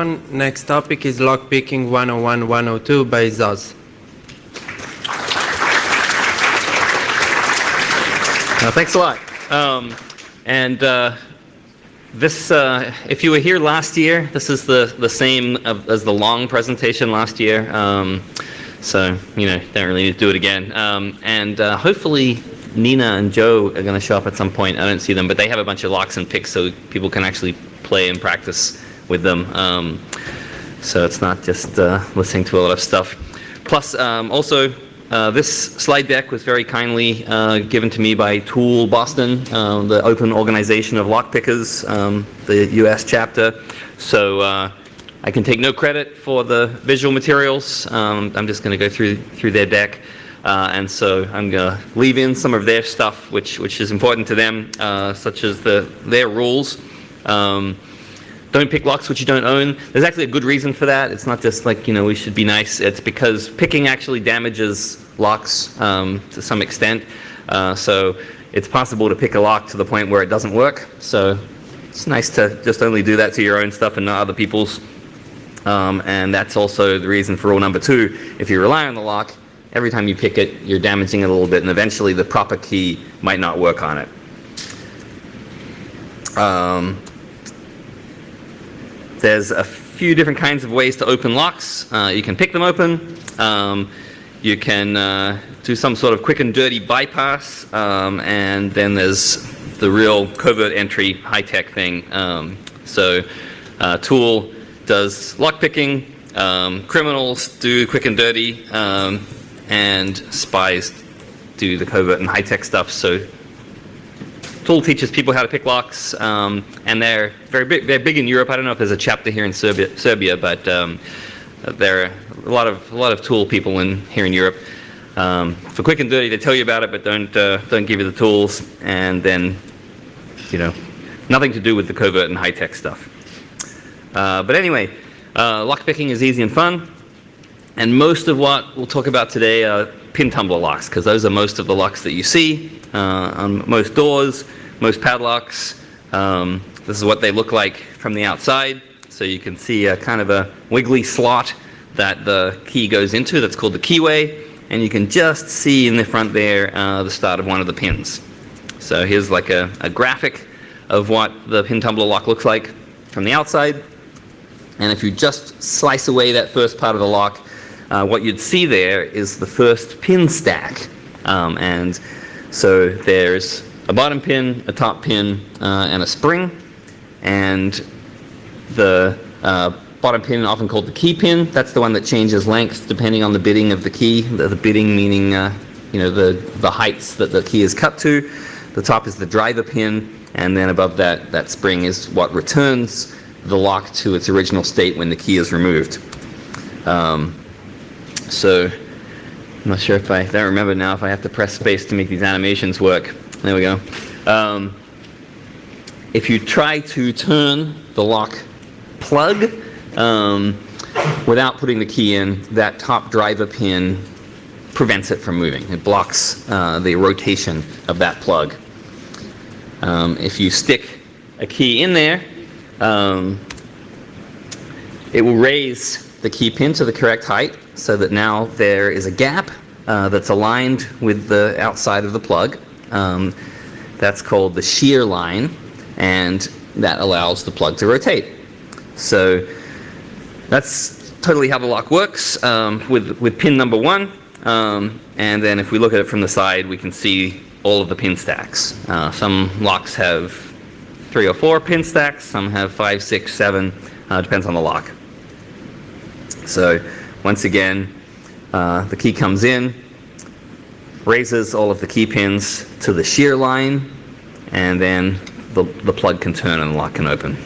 everyone. Next topic is Lock Picking 101-102 by Zoz. Thanks a lot. This, if you were here last year, this is the same as the long presentation last year. So, don't really need to do it again. Hopefully Nina and Joe are going to show up at some point. I don't see them, but they have a bunch of locks and picks so people can actually play and practice with them. So it's not just listening to a lot of stuff. Plus, also, this slide deck was very kindly given to me by Tool Boston, the open organization of lock pickers, the US chapter. So I can take no credit for the visual materials. I'm just going to go through their deck. And so I'm going to leave in some of their stuff, which is important to them, such as their rules. Don't pick locks which you don't own. There's actually a good reason for that. It's not just like, we should be nice. It's because picking actually damages locks to some extent. So it's possible to pick a lock to the point where it doesn't work. So it's nice to just only do that to your own stuff and not other people's. And that's also the reason for rule number 2. If you rely on the lock, every time you pick it, you're damaging it a little bit, and eventually the proper key might not work on it. There's a few different kinds of ways to open locks. You can pick them open. You can do some sort of quick and dirty bypass. And then there's the real covert entry high-tech thing. Tool does lock picking. Criminals do quick and dirty. And spies do the covert and high-tech stuff. So Tool teaches people how to pick locks, and they're very big. They're big in Europe. I don't know if there's a chapter here in Serbia, but there are a lot of Tool people here in Europe. For quick and dirty, they tell you about it, but don't give you the tools, and then nothing to do with the covert and high tech stuff. But anyway, lock picking is easy and fun, and most of what we'll talk about today are pin tumbler locks, because those are most of the locks that you see on most doors, most padlocks. This is what they look like from the outside. So you can see a kind of a wiggly slot that the key goes into. That's called the keyway. And you can just see in the front there the start of one of the pins. So here's like a graphic of what the pin tumbler lock looks like from the outside. And if you just slice away that first part of the lock, what you'd see there is the first pin stack. And so there's a bottom pin, a top pin, and a spring. And the bottom pin, often called the key pin, that's the one that changes length depending on the bitting of the key. The bitting meaning the heights that the key is cut to. The top is the driver pin, and then above that spring is what returns the lock to its original state when the key is removed. So I'm not sure if I don't remember now if I have to press space to make these animations work. There we go. If you try to turn the lock plug without putting the key in, that top driver pin prevents it from moving. It blocks the rotation of that plug. If you stick a key in there, it will raise the key pin to the correct height so that now there is a gap that's aligned with the outside of the plug. That's called the shear line, and that allows the plug to rotate. So that's totally how the lock works with pin number 1. And then if we look at it from the side, we can see all of the pin stacks. Some locks have 3 or 4 pin stacks, some have 5, 6, 7, depends on the lock. So once again, the key comes in, raises all of the key pins to the shear line, and then the plug can turn and the lock can open.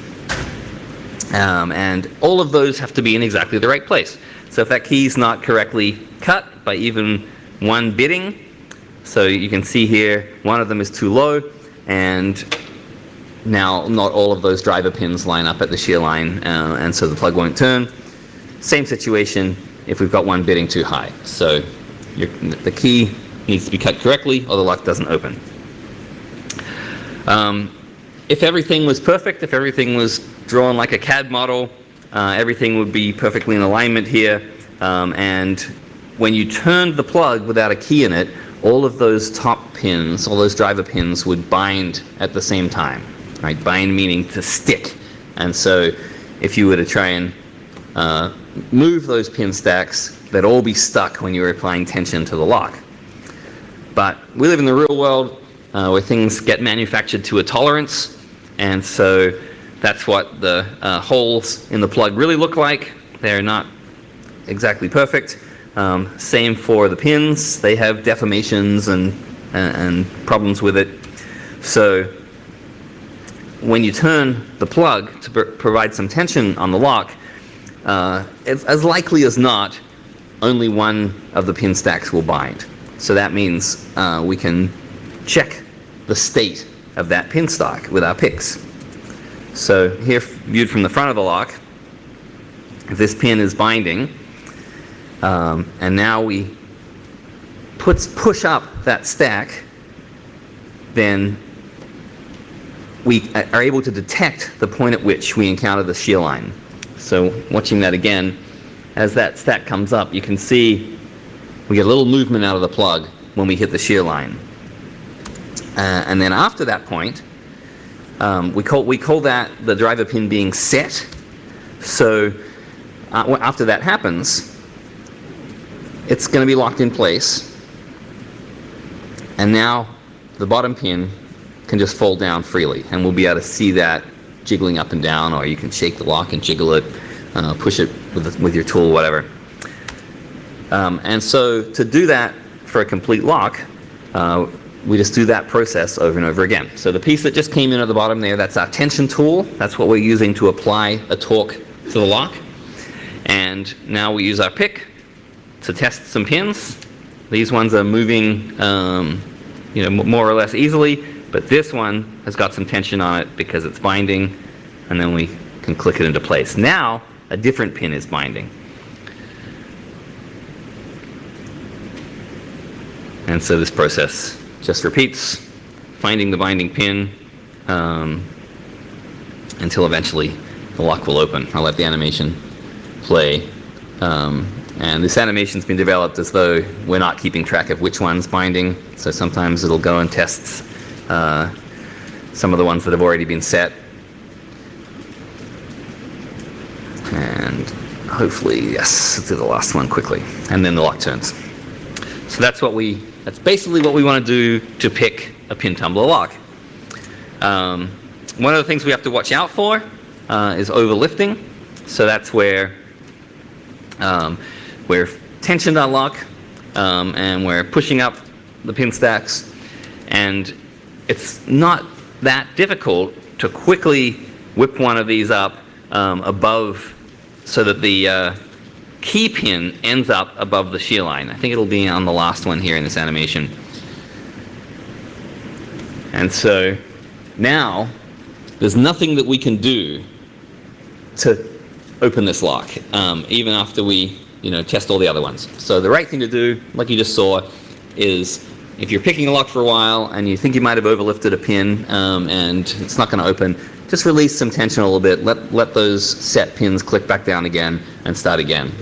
And all of those have to be in exactly the right place. So if that key is not correctly cut by even one bitting, so you can see here one of them is too low, and now not all of those driver pins line up at the shear line, and so the plug won't turn. Same situation if we've got one bitting too high. So the key needs to be cut correctly or the lock doesn't open. If everything was perfect, if everything was drawn like a CAD model, everything would be perfectly in alignment here, and when you turned the plug without a key in it, all of those top pins, all those driver pins would bind at the same time, right? Bind meaning to stick. And so if you were to try and move those pin stacks, they'd all be stuck when you were applying tension to the lock. But we live in the real world where things get manufactured to a tolerance, and so that's what the holes in the plug really look like. They're not exactly perfect. Same for the pins. They have deformations and problems with it. So when you turn the plug to provide some tension on the lock, as likely as not, only one of the pin stacks will bind. So that means we can check the state of that pin stock with our picks. So here, viewed from the front of the lock, if this pin is binding, and now we push up that stack, then we are able to detect the point at which we encounter the shear line. So watching that again, as that stack comes up, you can see we get a little movement out of the plug when we hit the shear line. And then after that point, we call that the driver pin being set. So after that happens, it's going to be locked in place, and now the bottom pin can just fold down freely, and we'll be able to see that jiggling up and down, or you can shake the lock and jiggle it, push it with your tool, whatever. And so to do that for a complete lock, we just do that process over and over again. So the piece that just came in at the bottom there, that's our tension tool. That's what we're using to apply a torque to the lock. And now we use our pick to test some pins. These ones are moving more or less easily, but this one has got some tension on it because it's binding, and then we can click it into place. Now a different pin is binding. And so this process just repeats, finding the binding pin until eventually the lock will open. I'll let the animation play. And this animation's been developed as though we're not keeping track of which one's binding. So sometimes it'll go and test some of the ones that have already been set. And hopefully, yes, let's do the last one quickly. And then the lock turns. So that's basically what we want to do to pick a pin tumbler lock. One of the things we have to watch out for is overlifting. So that's where we're tensioned our lock and we're pushing up the pin stacks, and it's not that difficult to quickly whip one of these up above, so that the key pin ends up above the shear line. I think it'll be on the last one here in this animation. And so now there's nothing that we can do to open this lock, even after we test all the other ones. So the right thing to do, like you just saw, is if you're picking a lock for a while and you think you might have overlifted a pin and it's not going to open, just release some tension a little bit, let those set pins click back down again and start again.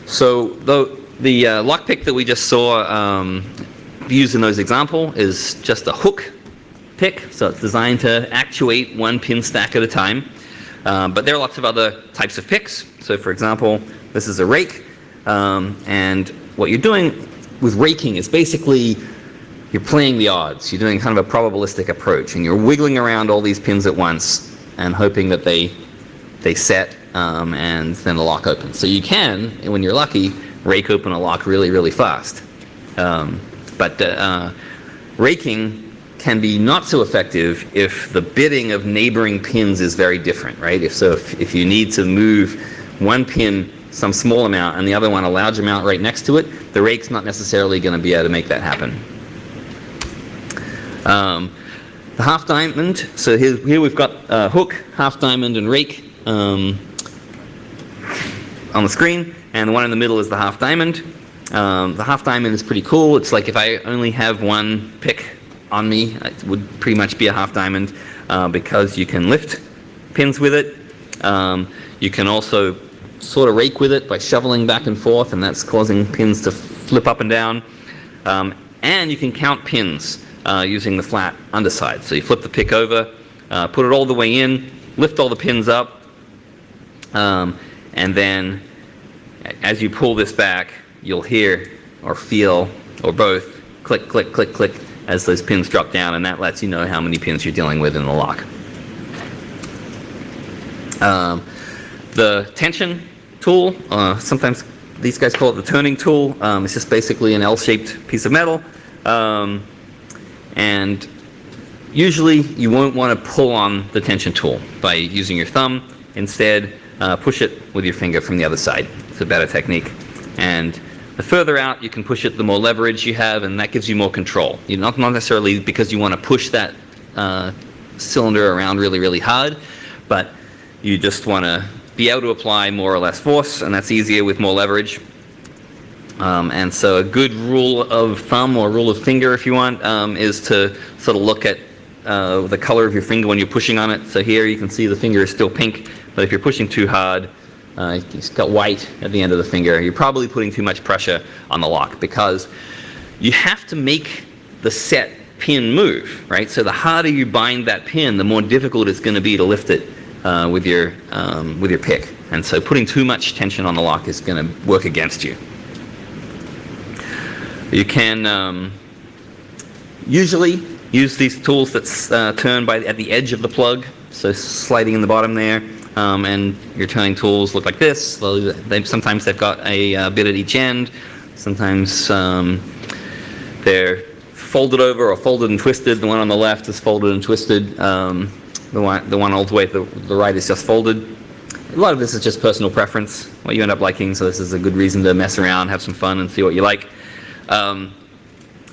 So the lockpick that we just saw used in those example is just a hook pick, so it's designed to actuate one pin stack at a time. But there are lots of other types of picks. So for example, this is a rake, and what you're doing with raking is basically you're playing the odds. You're doing kind of a probabilistic approach, and you're wiggling around all these pins at once and hoping that they set and then the lock opens. So you can, when you're lucky, rake open a lock really, really fast. But raking can be not so effective if the bidding of neighboring pins is very different, right? If you need to move one pin some small amount and the other one a large amount right next to it, the rake's not necessarily going to be able to make that happen. The half diamond, so here we've got hook, half diamond, and rake on the screen, and the one in the middle is the half diamond. The half diamond is pretty cool. It's like if I only have one pick on me, it would pretty much be a half diamond because you can lift pins with it. You can also sort of rake with it by shoveling back and forth, and that's causing pins to flip up and down. And you can count pins using the flat underside. So you flip the pick over, put it all the way in, lift all the pins up, and then as you pull this back, you'll hear or feel, or both, click, click, click, click, as those pins drop down, and that lets you know how many pins you're dealing with in the lock. The tension tool, sometimes these guys call it the turning tool. It's just basically an L-shaped piece of metal. And usually you won't want to pull on the tension tool by using your thumb. Instead, push it with your finger from the other side. It's a better technique. And the further out you can push it, the more leverage you have, and that gives you more control. You're not necessarily because you want to push that cylinder around really, really hard, but you just want to be able to apply more or less force, and that's easier with more leverage. And so a good rule of thumb, or rule of finger if you want, is to sort of look at the color of your finger when you're pushing on it. So here you can see the finger is still pink, but if you're pushing too hard, it's got white at the end of the finger. You're probably putting too much pressure on the lock, because you have to make the set pin move, right? So the harder you bind that pin, the more difficult it's going to be to lift it with your pick. And so putting too much tension on the lock is going to work against you. You can usually use these tools that turn at the edge of the plug, so sliding in the bottom there, and your turning tools look like this. Sometimes they've got a bit at each end. Sometimes they're folded over or folded and twisted. The one on the left is folded and twisted. The one all the way to the right is just folded. A lot of this is just personal preference, what you end up liking, so this is a good reason to mess around, have some fun, and see what you like.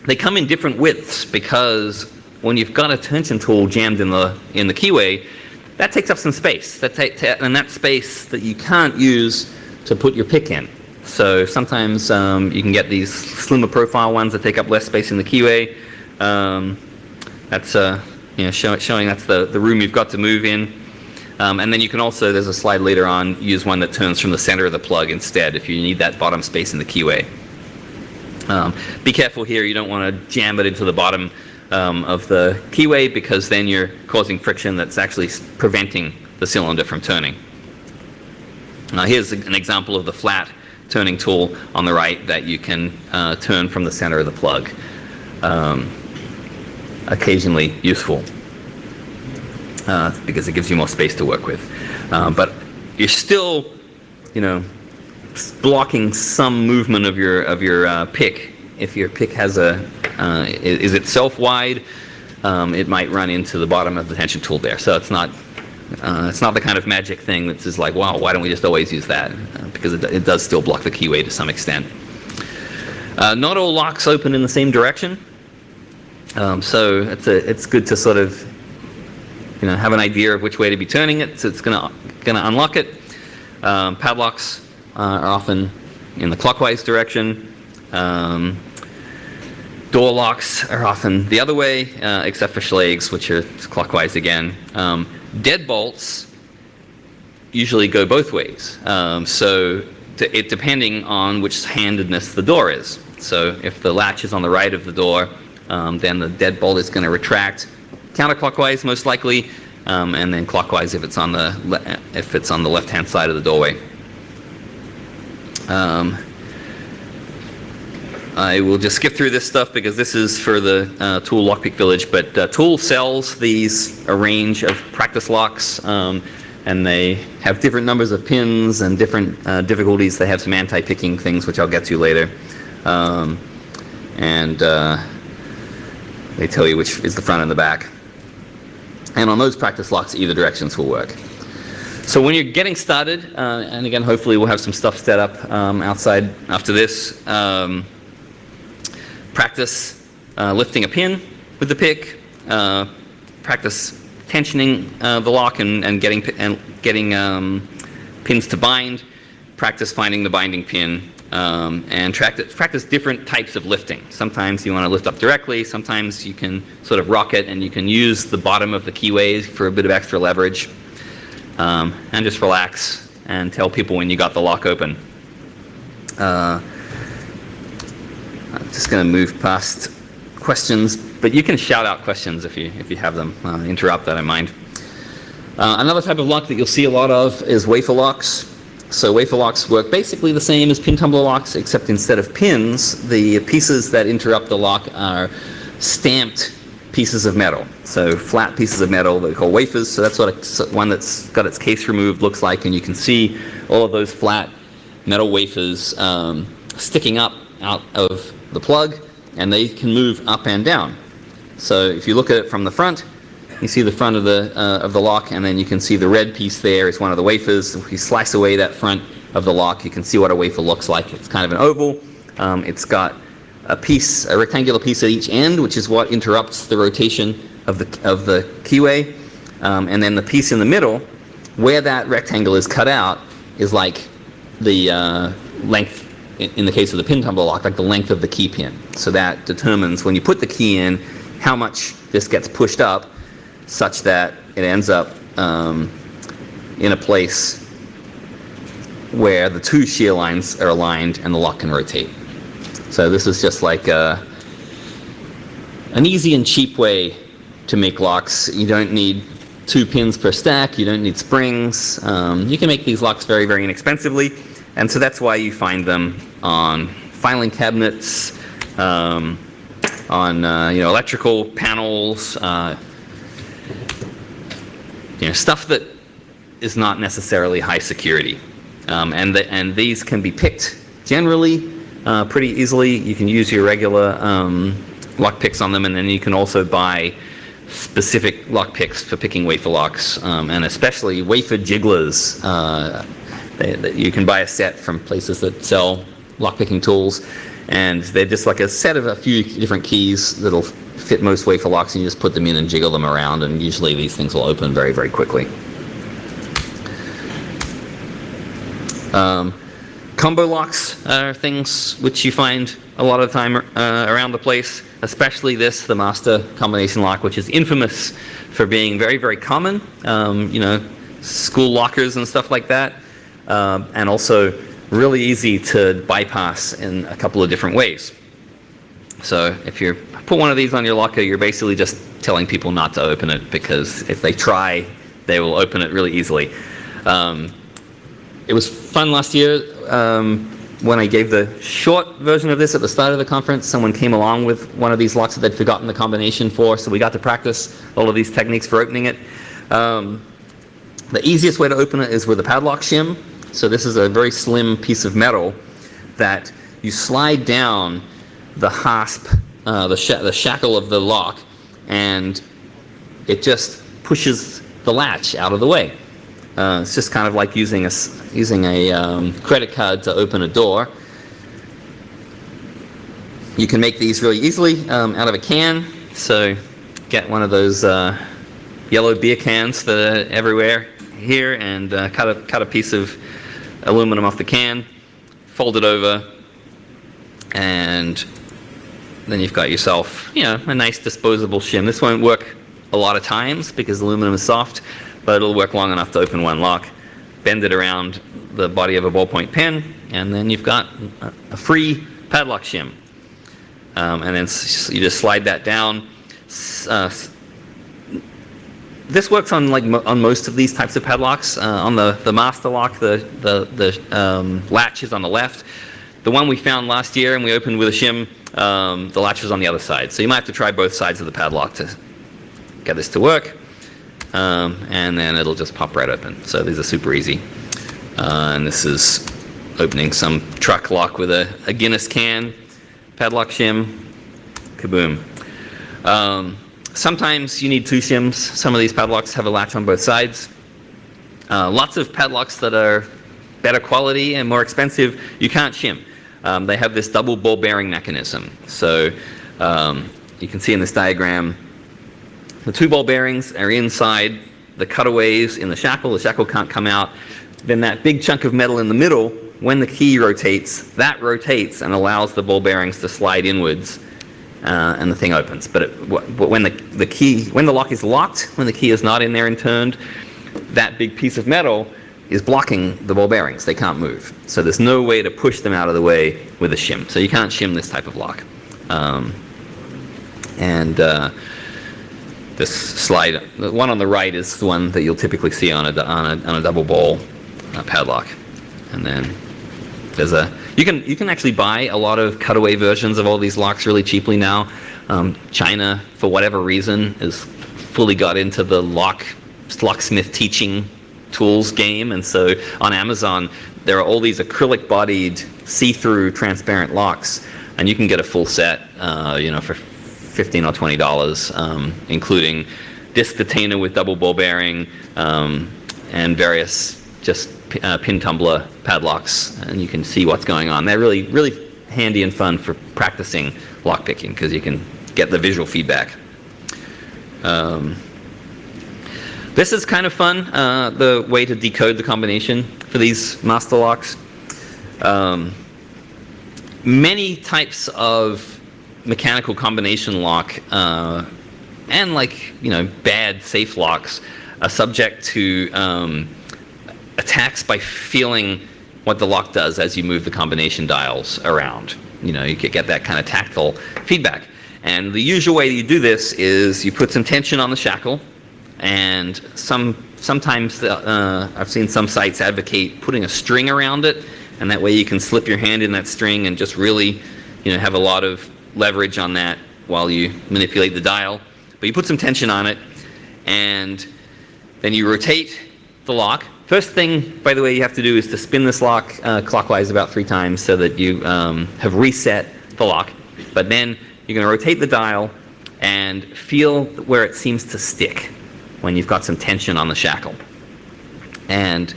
They come in different widths, because when you've got a tension tool jammed in the keyway, that takes up some space, and that space that you can't use to put your pick in. So sometimes you can get these slimmer profile ones that take up less space in the keyway. That's showing that's the room you've got to move in. And then you can also, there's a slide later on, use one that turns from the center of the plug instead if you need that bottom space in the keyway. Be careful here, you don't want to jam it into the bottom of the keyway, because then you're causing friction that's actually preventing the cylinder from turning. Here's an example of the flat turning tool on the right that you can turn from the center of the plug. Occasionally useful, because it gives you more space to work with. But you're still, blocking some movement of your pick. If your pick has is itself wide, it might run into the bottom of the tension tool there. So it's not the kind of magic thing that's just like, wow, why don't we just always use that? Because it does still block the keyway to some extent. Not all locks open in the same direction. So it's good to sort of have an idea of which way to be turning it. So it's gonna unlock it. Padlocks are often in the clockwise direction. Door locks are often the other way, except for Schlags, which are clockwise again. Deadbolts usually go both ways. Depending on which handedness the door is. So if the latch is on the right of the door, then the deadbolt is going to retract counterclockwise most likely, and then clockwise if it's on the left-hand side of the doorway. I will just skip through this stuff because this is for the Tool Lockpick Village, but Tool sells a range of practice locks, and they have different numbers of pins and different difficulties. They have some anti-picking things, which I'll get to later. And they tell you which is the front and the back. And on those practice locks, either directions will work. So when you're getting started, and again, hopefully we'll have some stuff set up outside after this, practice lifting a pin with the pick, practice tensioning the lock and getting pins to bind, practice finding the binding pin, and practice different types of lifting. Sometimes you want to lift up directly, sometimes you can sort of rock it and you can use the bottom of the keyways for a bit of extra leverage. and just relax and tell people when you got the lock open. I'm just going to move past questions, but you can shout out questions if you have them. Interrupt, I don't mind. Another type of lock that you'll see a lot of is wafer locks. So wafer locks work basically the same as pin tumbler locks, except instead of pins, the pieces that interrupt the lock are stamped pieces of metal. So flat pieces of metal that we call wafers. So that's what one that's got its case removed looks like, and you can see all of those flat metal wafers sticking up out of the plug, and they can move up and down. So if you look at it from the front, you see the front of the lock, and then you can see the red piece there is one of the wafers. If you slice away that front of the lock, you can see what a wafer looks like. It's kind of an oval. It's got a rectangular piece at each end, which is what interrupts the rotation of the keyway. And then the piece in the middle, where that rectangle is cut out, is like the length, in the case of the pin tumbler lock, like the length of the key pin. So that determines, when you put the key in, how much this gets pushed up, such that it ends up in a place where the two shear lines are aligned and the lock can rotate. So this is just like an easy and cheap way to make locks. You don't need 2 pins per stack. You don't need springs. You can make these locks very, very inexpensively, and so that's why you find them on filing cabinets, on electrical panels, stuff that is not necessarily high security. And these can be picked generally pretty easily. You can use your regular lock picks on them, and then you can also buy specific lock picks for picking wafer locks, and especially wafer jigglers. You can buy a set from places that sell lock picking tools, and they're just like a set of a few different keys that'll fit most wafer locks, and you just put them in and jiggle them around, and usually these things will open very, very quickly. Combo locks are things which you find a lot of the time around the place, especially the master combination lock, which is infamous for being very, very common. School lockers and stuff like that, and also really easy to bypass in a couple of different ways. So if you put one of these on your locker, you're basically just telling people not to open it, because if they try, they will open it really easily. It was fun last year when I gave the short version of this at the start of the conference. Someone came along with one of these locks that they'd forgotten the combination for, so we got to practice all of these techniques for opening it. The easiest way to open it is with a padlock shim. So this is a very slim piece of metal that you slide down the hasp, the shackle of the lock, and it just pushes the latch out of the way. It's just kind of like using a credit card to open a door. You can make these really easily out of a can. So get one of those yellow beer cans that are everywhere here, and cut a piece of aluminum off the can, fold it over, and then you've got yourself, a nice disposable shim. This won't work a lot of times because aluminum is soft, but it'll work long enough to open one lock. Bend it around the body of a ballpoint pen, and then you've got a free padlock shim. And then you just slide that down. This works on on most of these types of padlocks. On the master lock, the latch is on the left. The one we found last year and we opened with a shim, the latch was on the other side. So you might have to try both sides of the padlock to get this to work. And then it'll just pop right open. So these are super easy. And this is opening some truck lock with a Guinness can, padlock shim, kaboom. Sometimes you need 2 shims. Some of these padlocks have a latch on both sides. Lots of padlocks that are better quality and more expensive, you can't shim. They have this double ball bearing mechanism. So you can see in this diagram, the 2 ball bearings are inside the cutaways in the shackle. The shackle can't come out. Then that big chunk of metal in the middle, when the key rotates, that rotates and allows the ball bearings to slide inwards, and the thing opens. But when the lock is locked, when the key is not in there and turned, that big piece of metal is blocking the ball bearings. They can't move. So there's no way to push them out of the way with a shim. So you can't shim this type of lock. This slide, the one on the right is the one that you'll typically see on a double ball padlock. And then there's you can actually buy a lot of cutaway versions of all these locks really cheaply now. China, for whatever reason, has fully got into the locksmith teaching tools game, and so on Amazon there are all these acrylic bodied see-through transparent locks, and you can get a full set for $15 or $20, including disc detainer with double ball bearing and various just pin tumbler padlocks, and you can see what's going on. They're really handy and fun for practicing lock picking because you can get the visual feedback. This is kind of fun, the way to decode the combination for these master locks. Many types of mechanical combination lock and bad safe locks are subject to attacks by feeling what the lock does as you move the combination dials around. You could get that kind of tactile feedback. And the usual way you do this is you put some tension on the shackle, and sometimes I've seen some sites advocate putting a string around it, and that way you can slip your hand in that string and just really have a lot of leverage on that while you manipulate the dial. But you put some tension on it, and then you rotate the lock. First thing, by the way, you have to do is to spin this lock clockwise about 3 times so that you have reset the lock. But then you're going to rotate the dial and feel where it seems to stick when you've got some tension on the shackle. And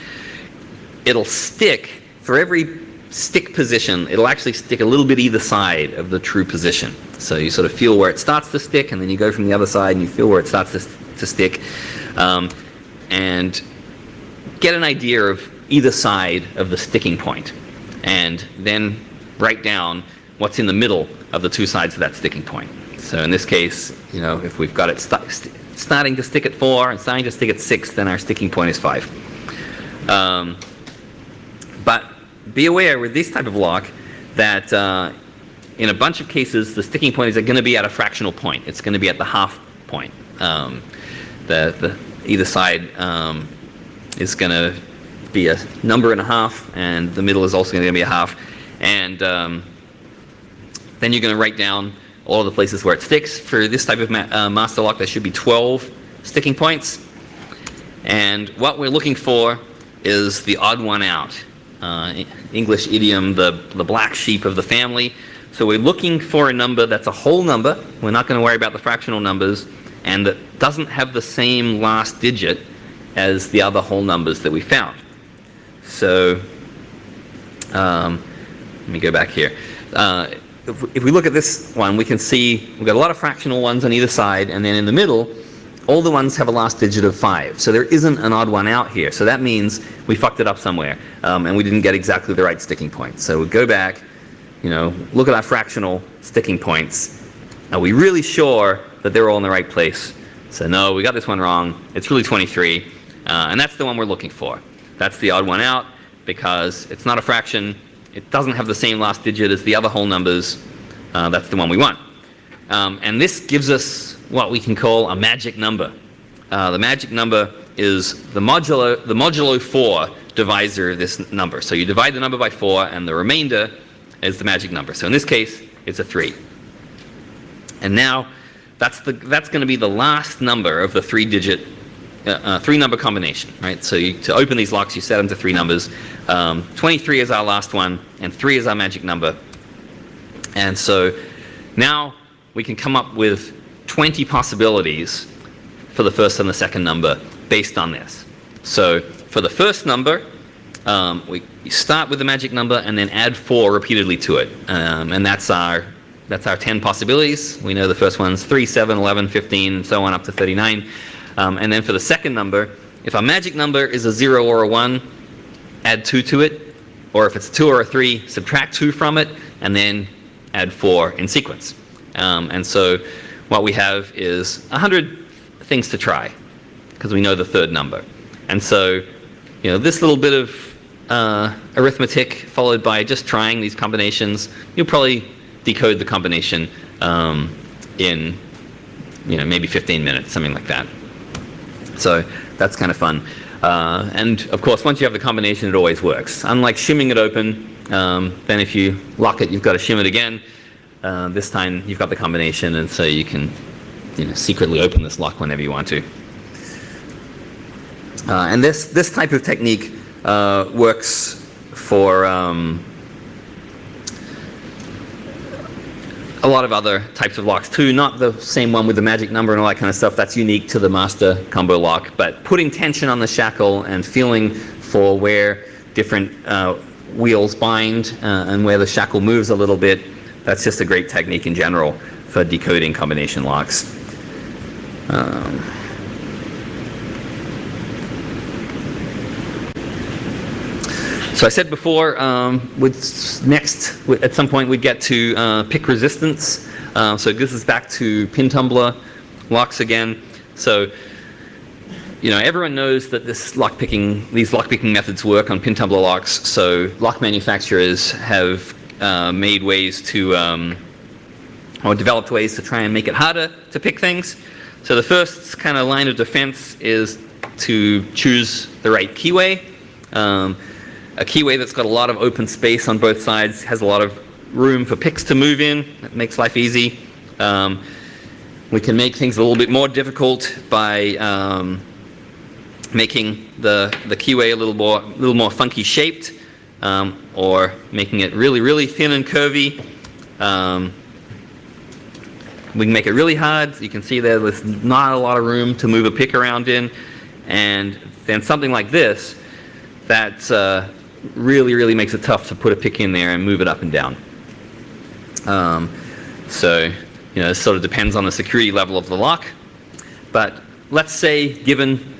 it'll stick, for every stick position, it'll actually stick a little bit either side of the true position. So you sort of feel where it starts to stick, and then you go from the other side and you feel where it starts to stick. And get an idea of either side of the sticking point, and then write down what's in the middle of the 2 sides of that sticking point. So in this case, if we've got it starting to stick at 4 and starting to stick at 6, then our sticking point is 5. But be aware with this type of lock that in a bunch of cases, the sticking point is going to be at a fractional point. It's going to be at the half point. Either side is going to be a number and a half, and the middle is also going to be a half. And then you're going to write down all the places where it sticks. For this type of master lock, there should be 12 sticking points. And what we're looking for is the odd one out. English idiom, the black sheep of the family. So we're looking for a number that's a whole number. We're not going to worry about the fractional numbers, and that doesn't have the same last digit as the other whole numbers that we found. So let me go back here. If we look at this one, we can see we've got a lot of fractional ones on either side, and then in the middle, all the ones have a last digit of 5. So there isn't an odd one out here. So that means we fucked it up somewhere, and we didn't get exactly the right sticking point. So we go back, look at our fractional sticking points. Are we really sure that they're all in the right place? So no, we got this one wrong. It's really 23, and that's the one we're looking for. That's the odd one out because it's not a fraction. It doesn't have the same last digit as the other whole numbers. That's the one we want. And this gives us what we can call a magic number. The magic number is the modulo 4 divisor of this number. So you divide the number by 4, and the remainder is the magic number. So in this case, it's a 3. And now that's going to be the last number of the 3-digit, 3-number combination, right? So to open these locks, you set them to 3 numbers. 23 is our last one, and 3 is our magic number. And so now we can come up with 20 possibilities for the first and the second number based on this. So for the first number, we start with the magic number and then add 4 repeatedly to it. And that's our 10 possibilities. We know the first one's 3, 7, 11, 15, and so on up to 39. And then for the second number, if our magic number is a 0 or a 1, add 2 to it. Or if it's a 2 or a 3, subtract 2 from it, and then add 4 in sequence. And so what we have is 100 things to try, because we know the third number. And so, this little bit of arithmetic followed by just trying these combinations, you'll probably decode the combination in maybe 15 minutes, something like that. So that's kind of fun. And of course, once you have the combination, it always works. Unlike shimming it open, then if you lock it, you've got to shim it again. This time you've got the combination, and so you can secretly open this lock whenever you want to. And this type of technique works for a lot of other types of locks too. Not the same one with the magic number and all that kind of stuff. That's unique to the master combo lock. But putting tension on the shackle and feeling for where different wheels bind and where the shackle moves a little bit, that's just a great technique in general for decoding combination locks. So I said before, at some point we'd get to pick resistance. So this is back to pin tumbler locks again. So, everyone knows that these lock picking methods work on pin tumbler locks. So lock manufacturers have made ways to, or developed ways to try and make it harder to pick things. So the first kind of line of defense is to choose the right keyway. A keyway that's got a lot of open space on both sides, has a lot of room for picks to move in. It makes life easy. We can make things a little bit more difficult by making the keyway a little more funky shaped, or making it really, really thin and curvy. We can make it really hard. You can see there's not a lot of room to move a pick around in. And then something like this, that really, really makes it tough to put a pick in there and move it up and down. So, it sort of depends on the security level of the lock. But let's say, given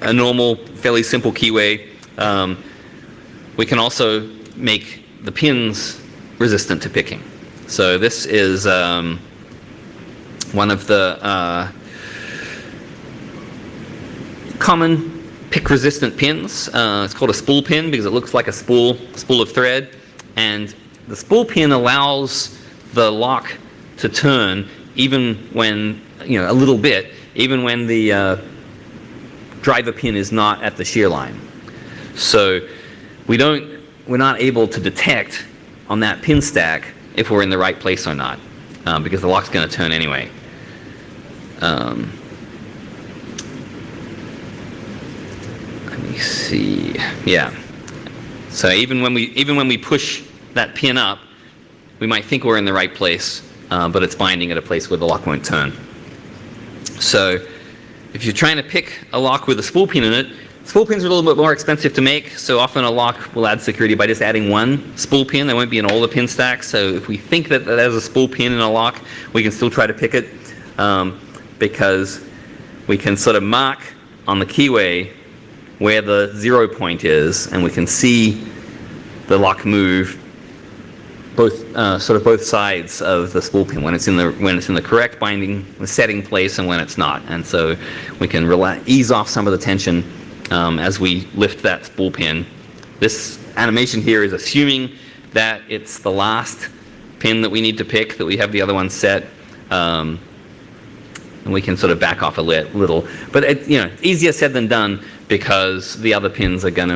a normal, fairly simple keyway, we can also make the pins resistant to picking. So this is one of the common pick-resistant pins. It's called a spool pin because it looks like a spool of thread, and the spool pin allows the lock to turn even when, a little bit, even when the driver pin is not at the shear line. So we're not able to detect on that pin stack if we're in the right place or not, because the lock's going to turn anyway. Let me see. Yeah. So even when we push that pin up, we might think we're in the right place, but it's binding at a place where the lock won't turn. So if you're trying to pick a lock with a spool pin in it, spool pins are a little bit more expensive to make, so often a lock will add security by just adding one spool pin. They won't be in all the pin stacks. So if we think that there's a spool pin in a lock, we can still try to pick it, because we can sort of mark on the keyway where the 0 point is, and we can see the lock move both sides of the spool pin when it's in the correct binding, the setting place, and when it's not. And so we can ease off some of the tension as we lift that spool pin. This animation here is assuming that it's the last pin that we need to pick, that we have the other one set, and we can sort of back off a little. But easier said than done, because the other pins are going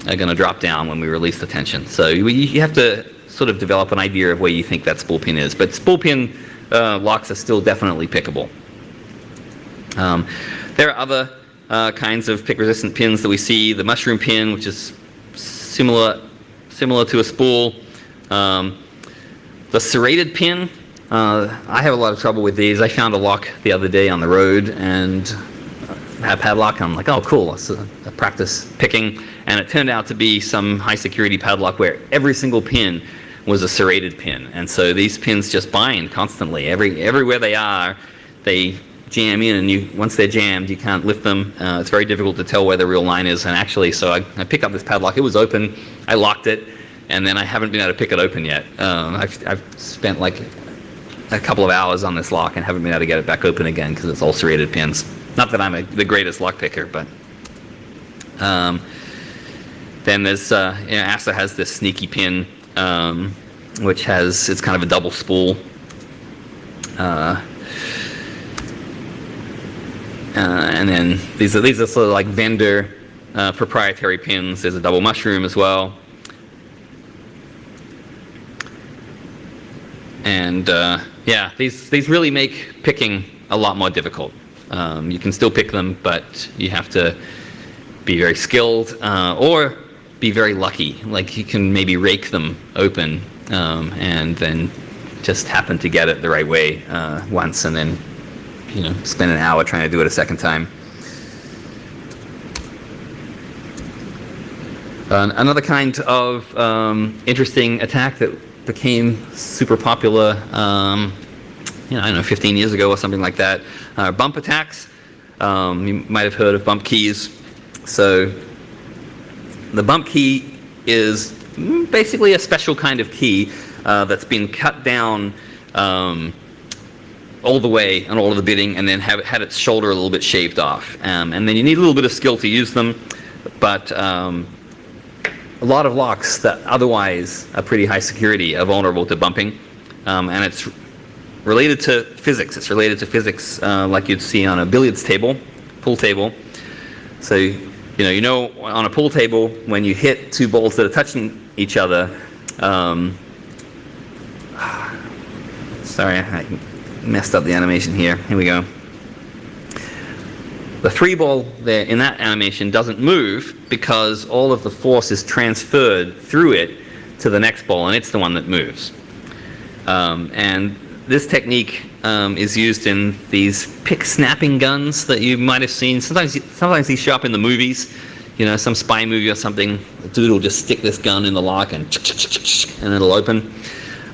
to drop down when we release the tension. So you have to sort of develop an idea of where you think that spool pin is. But spool pin locks are still definitely pickable. There are other kinds of pick-resistant pins that we see. The mushroom pin, which is similar to a spool. The serrated pin, I have a lot of trouble with these. I found a lock the other day on the road and had a padlock. I'm like, oh, cool, let's practice picking. And it turned out to be some high-security padlock where every single pin was a serrated pin. And so these pins just bind constantly. Everywhere they are, they jam in, and once they're jammed, you can't lift them. It's very difficult to tell where the real line is. And actually, so I picked up this padlock. It was open. I locked it, and then I haven't been able to pick it open yet. I've spent like a couple of hours on this lock and haven't been able to get it back open again because it's all serrated pins. Not that I'm the greatest lock picker, but Then there's ASSA has this sneaky pin, which it's kind of a double spool. And then these are sort of like vendor proprietary pins. There's a double mushroom as well. And yeah, these really make picking a lot more difficult. You can still pick them, but you have to be very skilled or be very lucky. Like you can maybe rake them open and then just happen to get it the right way once, and then spend an hour trying to do it a second time. Another kind of interesting attack that became super popular, I don't know, 15 years ago or something like that, bump attacks. You might have heard of bump keys. So the bump key is basically a special kind of key that's been cut down all the way on all of the bitting, and then had its shoulder a little bit shaved off. And then you need a little bit of skill to use them, but a lot of locks that otherwise are pretty high security are vulnerable to bumping, and it's related to physics. It's related to physics like you'd see on a billiards table, pool table. So on a pool table, when you hit two balls that are touching each other, sorry, I messed up the animation here. Here we go. The 3-ball there in that animation doesn't move because all of the force is transferred through it to the next ball, and it's the one that moves. And this technique is used in these pick snapping guns that you might have seen. Sometimes these show up in the movies. Some spy movie or something. The dude will just stick this gun in the lock and it'll open.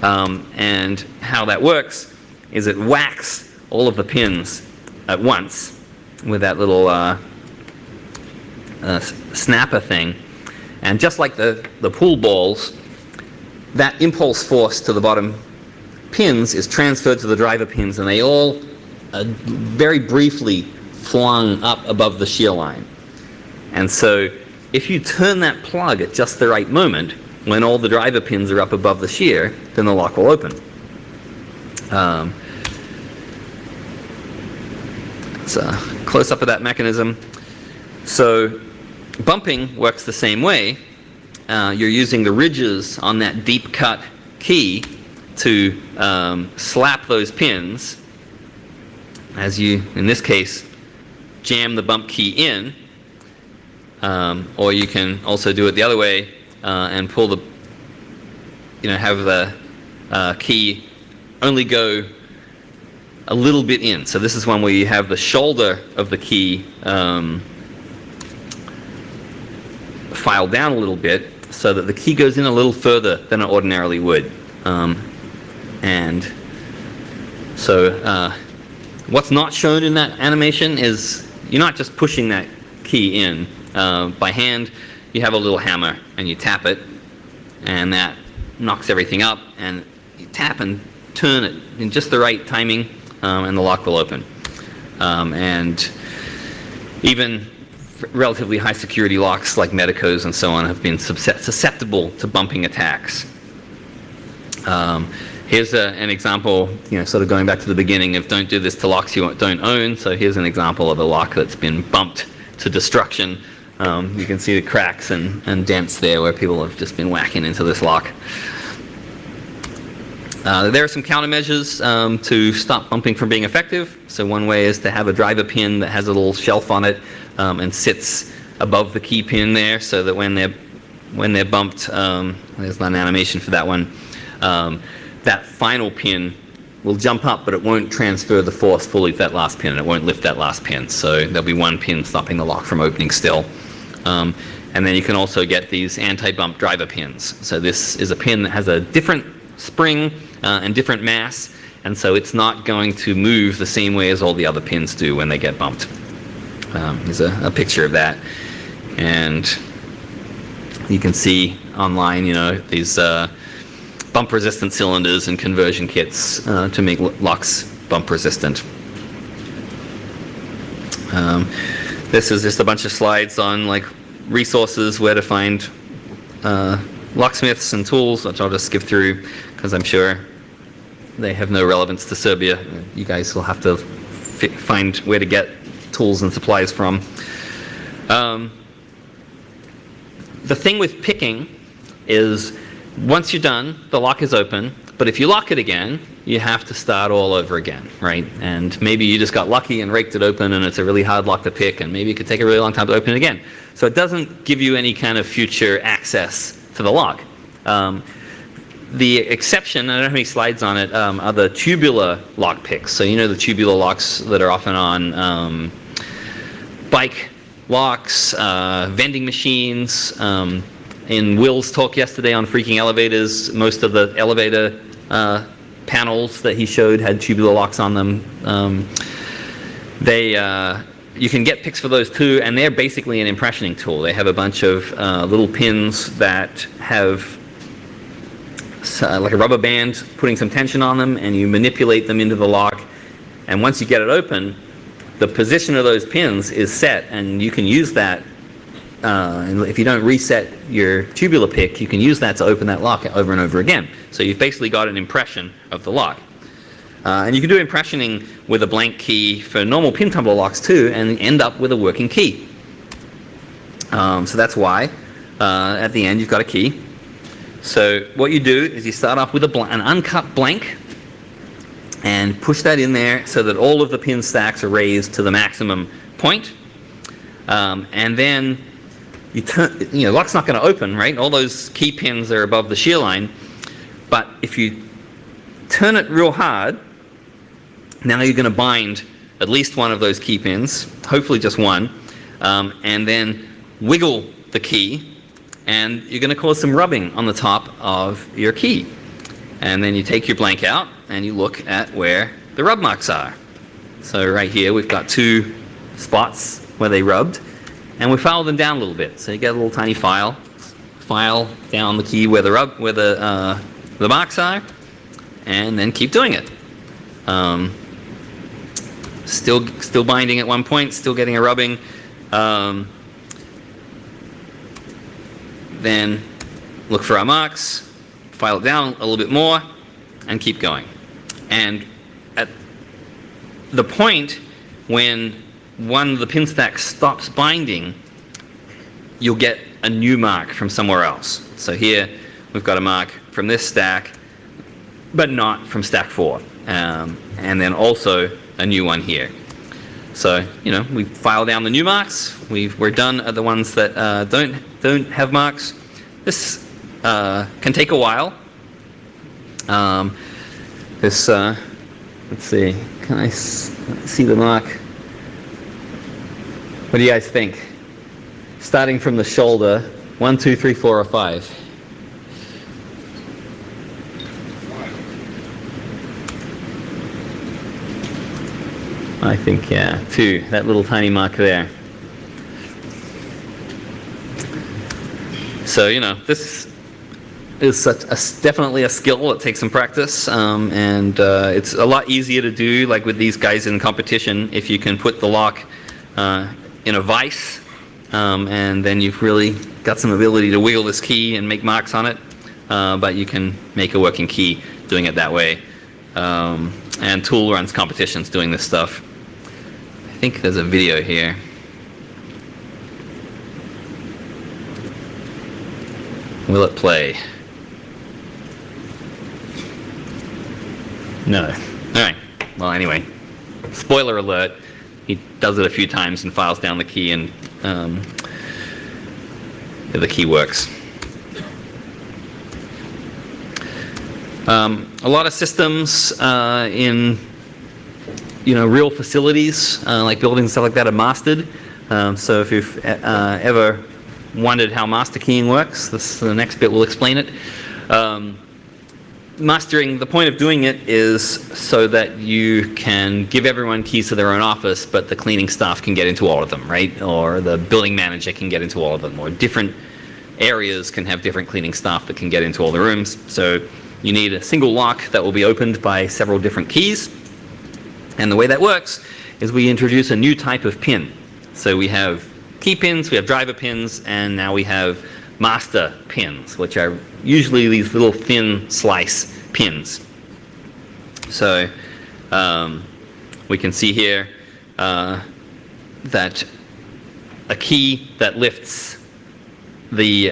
And how that works is it whacks all of the pins at once with that little snapper thing. And just like the pool balls, that impulse force to the bottom pins is transferred to the driver pins, and they all very briefly flung up above the shear line. And so if you turn that plug at just the right moment, when all the driver pins are up above the shear, then the lock will open. It's a close-up of that mechanism. So bumping works the same way. You're using the ridges on that deep cut key to slap those pins as you, in this case, jam the bump key in, or you can also do it the other way and pull the, have the key only go a little bit in. So this is one where you have the shoulder of the key filed down a little bit so that the key goes in a little further than it ordinarily would. And so what's not shown in that animation is you're not just pushing that key in by hand. You have a little hammer and you tap it, and that knocks everything up, and you tap and turn it in just the right timing, and the lock will open. And even relatively high security locks like Medicos and so on have been susceptible to bumping attacks. Here's an example, sort of going back to the beginning of don't do this to locks you don't own. So here's an example of a lock that's been bumped to destruction. You can see the cracks and dents there where people have just been whacking into this lock. There are some countermeasures to stop bumping from being effective. So one way is to have a driver pin that has a little shelf on it and sits above the key pin there, so that when they're bumped, there's not an animation for that one. That final pin will jump up, but it won't transfer the force fully to that last pin, and it won't lift that last pin. So there'll be one pin stopping the lock from opening still. And then you can also get these anti-bump driver pins. So this is a pin that has a different spring and different mass, and so it's not going to move the same way as all the other pins do when they get bumped. Here's a picture of that. And you can see online, these bump resistant cylinders and conversion kits to make locks bump resistant. This is just a bunch of slides on resources where to find locksmiths and tools, which I'll just skip through because I'm sure they have no relevance to Serbia. You guys will have to find where to get tools and supplies from. The thing with picking is once you're done, the lock is open, but if you lock it again, you have to start all over again, right? And maybe you just got lucky and raked it open and it's a really hard lock to pick, and maybe it could take a really long time to open it again. So it doesn't give you any kind of future access to the lock. The exception, I don't have any slides on it, are the tubular lock picks. So you know the tubular locks that are often on bike locks, vending machines. In Will's talk yesterday on freaking elevators, most of the elevator panels that he showed had tubular locks on them. You can get picks for those too, and they're basically an impressioning tool. They have a bunch of little pins that have like a rubber band putting some tension on them, and you manipulate them into the lock. And once you get it open, the position of those pins is set, and you can use that. And if you don't reset your tubular pick, you can use that to open that lock over and over again. So you've basically got an impression of the lock. And you can do impressioning with a blank key for normal pin tumbler locks too, and end up with a working key. So that's why at the end you've got a key. So what you do is you start off with an uncut blank and push that in there so that all of the pin stacks are raised to the maximum point. And then you turn, the lock's not going to open, right? All those key pins are above the shear line. But if you turn it real hard, now you're going to bind at least one of those key pins, hopefully just one, and then wiggle the key, and you're going to cause some rubbing on the top of your key. And then you take your blank out and you look at where the rub marks are. So right here we've got two spots where they rubbed, and we file them down a little bit. So you get a little tiny file down the key where the marks are, and then keep doing it. Still binding at one point, still getting a rubbing. Then look for our marks, file it down a little bit more, and keep going. And at the point when one of the pin stacks stops binding, you'll get a new mark from somewhere else. So here we've got a mark from this stack, but not from stack 4. And then also a new one here. So, we file down the new marks. We're done at the ones that don't have marks. This can take a while. Let's see, can I see the mark? What do you guys think? Starting from the shoulder, 1, 2, 3, 4, or 5? I think, yeah, 2, that little tiny mark there. So, this is definitely a skill. It takes some practice, and it's a lot easier to do, like with these guys in competition, if you can put the lock in a vise, and then you've really got some ability to wiggle this key and make marks on it, but you can make a working key doing it that way. And Tool runs competitions doing this stuff. I think there's a video here. Will it play? No. Alright. Well, anyway. Spoiler alert. He does it a few times and files down the key, and the key works. A lot of systems in real facilities, like buildings and stuff like that, are mastered. So if you've ever wondered how master keying works, the next bit will explain it. Mastering, the point of doing it is so that you can give everyone keys to their own office, but the cleaning staff can get into all of them, right? Or the building manager can get into all of them, or different areas can have different cleaning staff that can get into all the rooms. So you need a single lock that will be opened by several different keys. And the way that works is we introduce a new type of pin. So we have key pins, we have driver pins, and now we have master pins, which are usually these little thin slice pins. So we can see here that a key that lifts the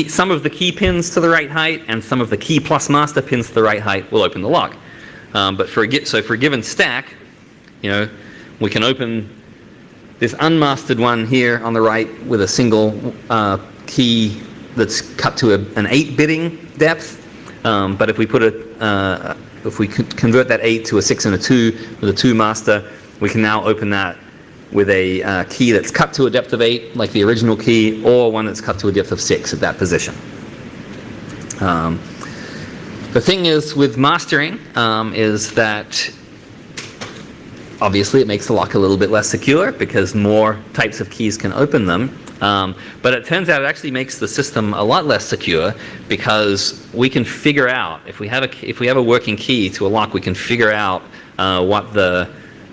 some of the key pins to the right height and some of the key plus master pins to the right height will open the lock. But for a given stack, we can open this unmastered one here on the right with a single key that's cut to an 8 bitting depth. But if we put if we could convert that 8 to a 6 and a 2 with a 2 master, we can now open that with a key that's cut to a depth of 8, like the original key, or one that's cut to a depth of 6 at that position. The thing is with mastering is that obviously it makes the lock a little bit less secure because more types of keys can open them. But it turns out it actually makes the system a lot less secure because we can figure out, if we have a working key to a lock, we can figure out what the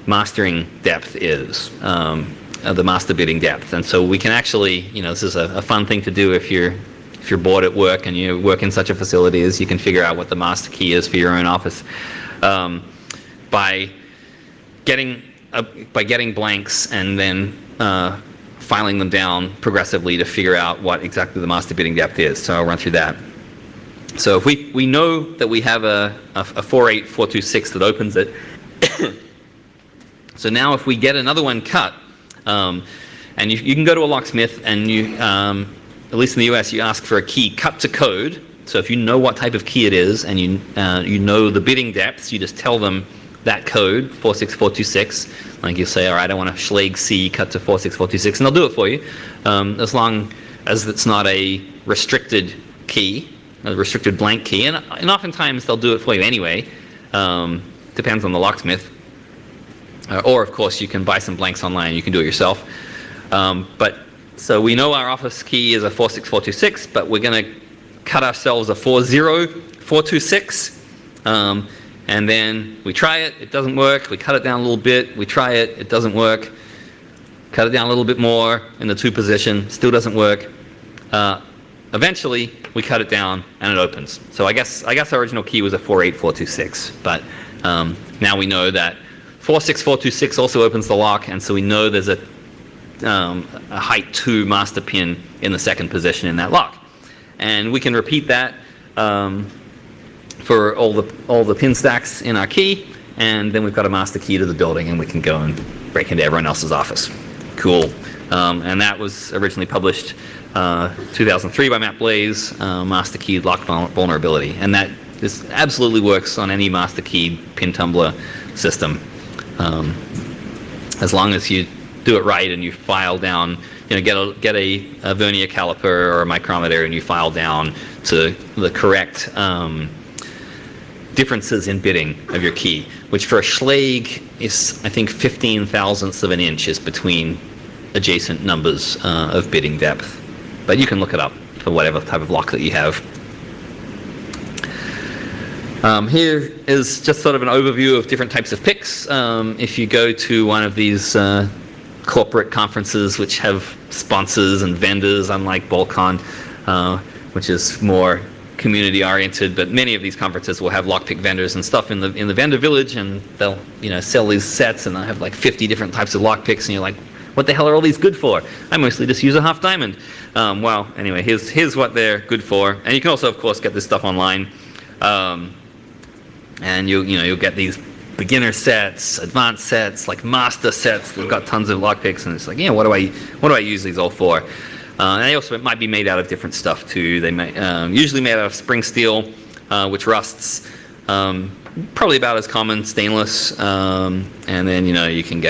mastering depth is, the master bitting depth. And so we can actually, this is a fun thing to do if you're bored at work and you work in such a facility, is you can figure out what the master key is for your own office by getting blanks and then filing them down progressively to figure out what exactly the master bitting depth is. So I'll run through that. So if we know that we have a 48426 that opens it, so now if we get another one cut, and you can go to a locksmith and you, at least in the US, you ask for a key cut to code. So if you know what type of key it is and you know the bitting depths, you just tell them that code, 46426. Like you say, all right, I want a Schlage C cut to 46426, and they'll do it for you, as long as it's not a restricted key, a restricted blank key. And oftentimes they'll do it for you anyway. Depends on the locksmith. Or of course you can buy some blanks online. You can do it yourself. But so we know our office key is a 46426, but we're going to cut ourselves a 40426. And then we try it, it doesn't work, we cut it down a little bit, we try it, it doesn't work, cut it down a little bit more in the 2 position, still doesn't work. Eventually, we cut it down and it opens. So I guess our original key was a 48426, but now we know that 46426 also opens the lock, and so we know there's a height 2 master pin in the 2nd position in that lock. And we can repeat that for all the pin stacks in our key, and then we've got a master key to the building, and we can go and break into everyone else's office. Cool. And that was originally published 2003 by Matt Blaze, master key lock vulnerability, and that absolutely works on any master key pin tumbler system, as long as you do it right and you file down. Get a vernier caliper or a micrometer and you file down to the correct differences in bitting of your key, which for a Schlage is, I think, 15 thousandths of an inch is between adjacent numbers of bitting depth. But you can look it up for whatever type of lock that you have. Here is just sort of an overview of different types of picks. If you go to one of these corporate conferences which have sponsors and vendors, unlike Bolcon, which is more community oriented, but many of these conferences will have lockpick vendors and stuff in the vendor village, and they'll sell these sets, and they'll have like 50 different types of lockpicks, and you're like, what the hell are all these good for? I mostly just use a half diamond. Well, anyway, here's what they're good for, and you can also, of course, get this stuff online, and you'll get these beginner sets, advanced sets, like master sets. They've got tons of lockpicks, and it's like, what do I use these all for? And they also might be made out of different stuff too. They may usually made out of spring steel, which rusts. Probably about as common, stainless, and then you can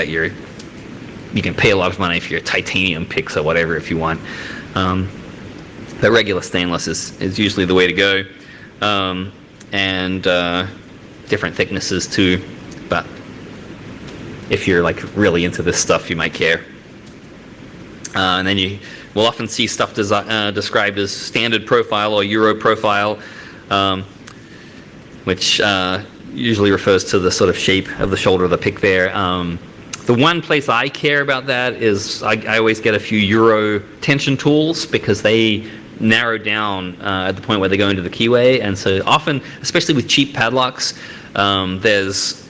pay a lot of money for your titanium picks or whatever if you want. But regular stainless is usually the way to go, and different thicknesses too. But if you're like really into this stuff, you might care. And then you will often see stuff described as standard profile or Euro profile, which usually refers to the sort of shape of the shoulder of the pick there. The one place I care about that is I always get a few Euro tension tools because they narrow down at the point where they go into the keyway, and so often, especially with cheap padlocks, there's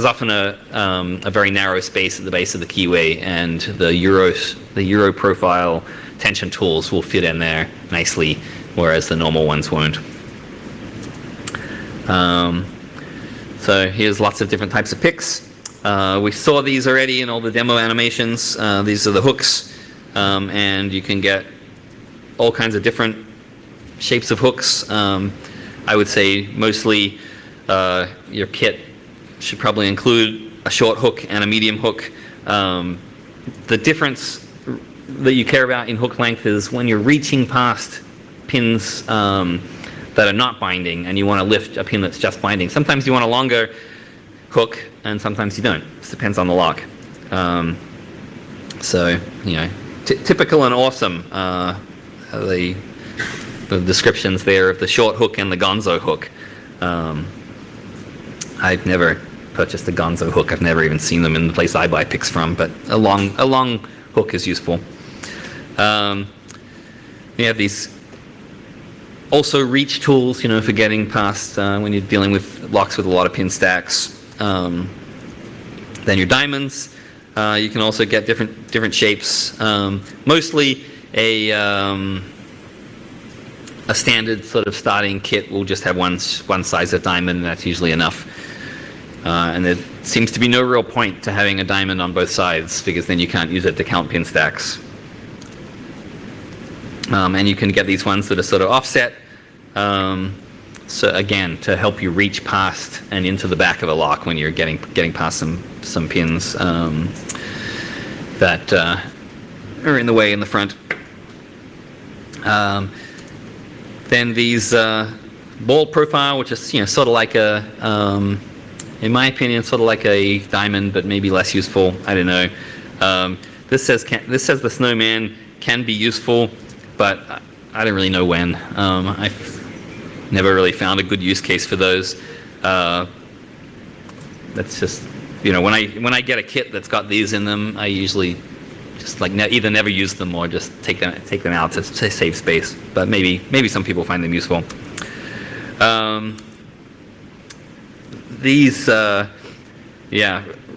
often a very narrow space at the base of the keyway, and the Euro profile tension tools will fit in there nicely, whereas the normal ones won't. So here's lots of different types of picks. We saw these already in all the demo animations. These are the hooks, and you can get all kinds of different shapes of hooks. I would say mostly your kit should probably include a short hook and a medium hook. The difference that you care about in hook length is when you're reaching past pins that are not binding and you want to lift a pin that's just binding. Sometimes you want a longer hook and sometimes you don't. It depends on the lock. So, you know, typical and awesome, the descriptions there of the short hook and the gonzo hook. I've never purchased a gonzo hook. I've never even seen them in the place I buy picks from, but a long hook is useful. You have these also reach tools, you know, for getting past when you're dealing with locks with a lot of pin stacks. Then your diamonds. You can also get different shapes. Mostly a standard sort of starting kit will just have one size of diamond, and that's usually enough. And there seems to be no real point to having a diamond on both sides, because then you can't use it to count pin stacks. And you can get these ones that are sort of offset. So again, to help you reach past and into the back of a lock when you're getting past some pins that are in the way in the front. Then these ball profile, which is, you know, sort of like a, in my opinion, sort of like a diamond, but maybe less useful. I don't know. This says the snowman can be useful, but I don't really know when. I've never really found a good use case for those. That's just, you know, when I get a kit that's got these in them, I usually just like either never use them or just take them out to save space. But maybe some people find them useful. These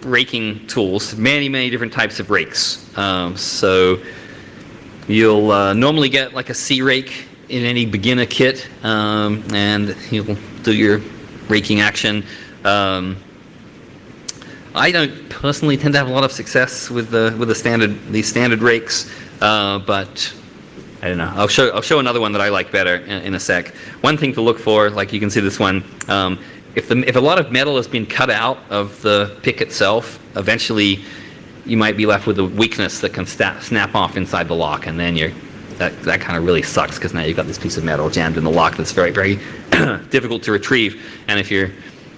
raking tools, many different types of rakes. So you'll normally get like a C rake in any beginner kit, and you'll do your raking action. I don't personally tend to have a lot of success with these standard rakes, but I don't know. I'll show another one that I like better in a sec. One thing to look for, like you can see this one, if a lot of metal has been cut out of the pick itself, eventually you might be left with a weakness that can snap off inside the lock, and then that kind of really sucks, because now you've got this piece of metal jammed in the lock that's very, very difficult to retrieve. And if you're,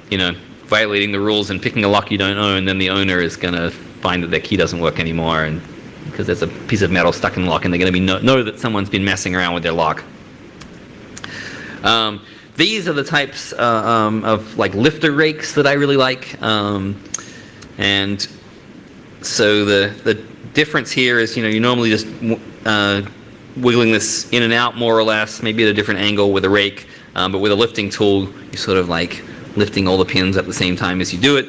you know, violating the rules and picking a lock you don't own, then the owner is going to find that their key doesn't work anymore, and because there's a piece of metal stuck in the lock, and they're going to know that someone's been messing around with their lock. These are the types of like lifter rakes that I really like, and so the difference here is, you know, you normally just wiggling this in and out more or less, maybe at a different angle with a rake, but with a lifting tool, you're sort of like lifting all the pins at the same time as you do it.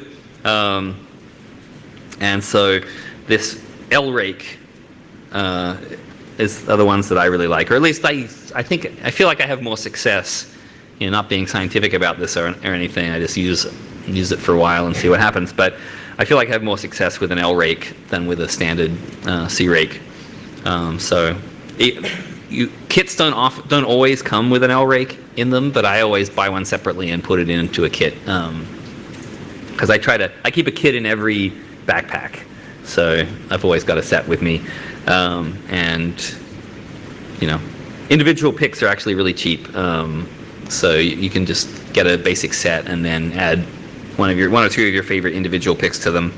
And so this L rake are the ones that I really like, or at least I feel like I have more success, you know, not being scientific about this or anything. I just use it for a while and see what happens. But I feel like I have more success with an L rake than with a standard C rake. Kits don't always come with an L rake in them, but I always buy one separately and put it into a kit, because I keep a kit in every backpack, so I've always got a set with me, and you know, individual picks are actually really cheap, so you can just get a basic set and then add one or two of your favorite individual picks to them.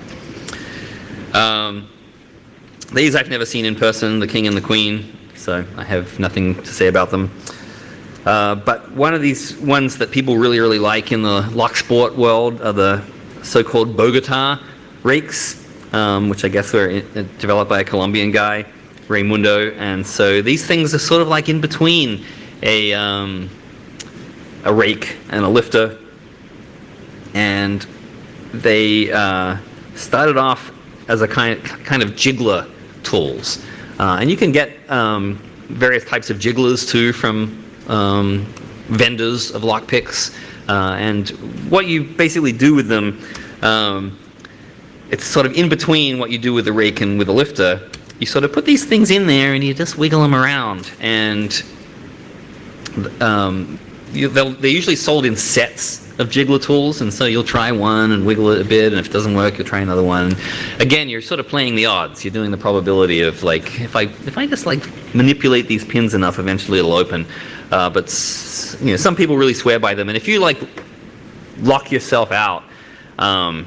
These I've never seen in person, the king and the queen, so I have nothing to say about them. But one of these ones that people really like in the lock sport world are the so-called Bogota rakes, which I guess were developed by a Colombian guy, Raimundo. And so these things are sort of like in between a rake and a lifter. And they started off as a kind of jiggler tools. And you can get various types of jigglers too from vendors of lockpicks. And what you basically do with them, it's sort of in between what you do with the rake and with the lifter. You sort of put these things in there and you just wiggle them around. And they're usually sold in sets of jiggler tools, and so you'll try one and wiggle it a bit, and if it doesn't work, you'll try another one. Again, you're sort of playing the odds. You're doing the probability of, like, if I just like manipulate these pins enough, eventually it'll open. But some people really swear by them, and if you like lock yourself out and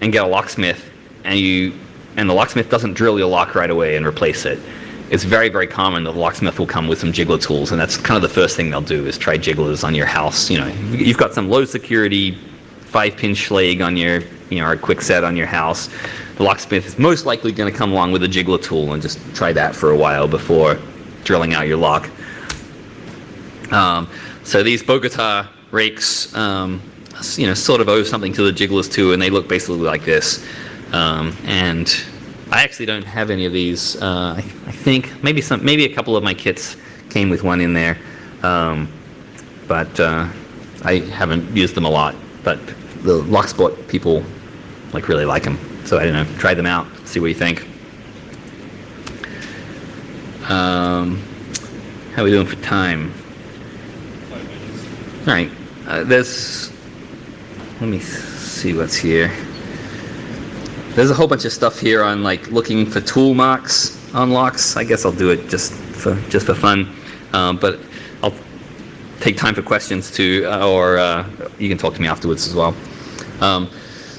get a locksmith, and the locksmith doesn't drill your lock right away and replace it, it's very, very common that the locksmith will come with some jiggler tools, and that's kind of the first thing they'll do is try jigglers on your house. You've got some low security 5-pin Schlag on your, or a quick set on your house. The locksmith is most likely going to come along with a jiggler tool and just try that for a while before drilling out your lock. So these Bogota rakes, sort of owe something to the jigglers too, and they look basically like this. And I actually don't have any of these. I think maybe a couple of my kits came with one in there, but I haven't used them a lot. But the Locksport people really like them, so I don't know. Try them out, see what you think. How are we doing for time? 5 minutes. All right. Let me see what's here. There's a whole bunch of stuff here on looking for tool marks on locks. I guess I'll do it just for fun, but I'll take time for questions too, or you can talk to me afterwards as well.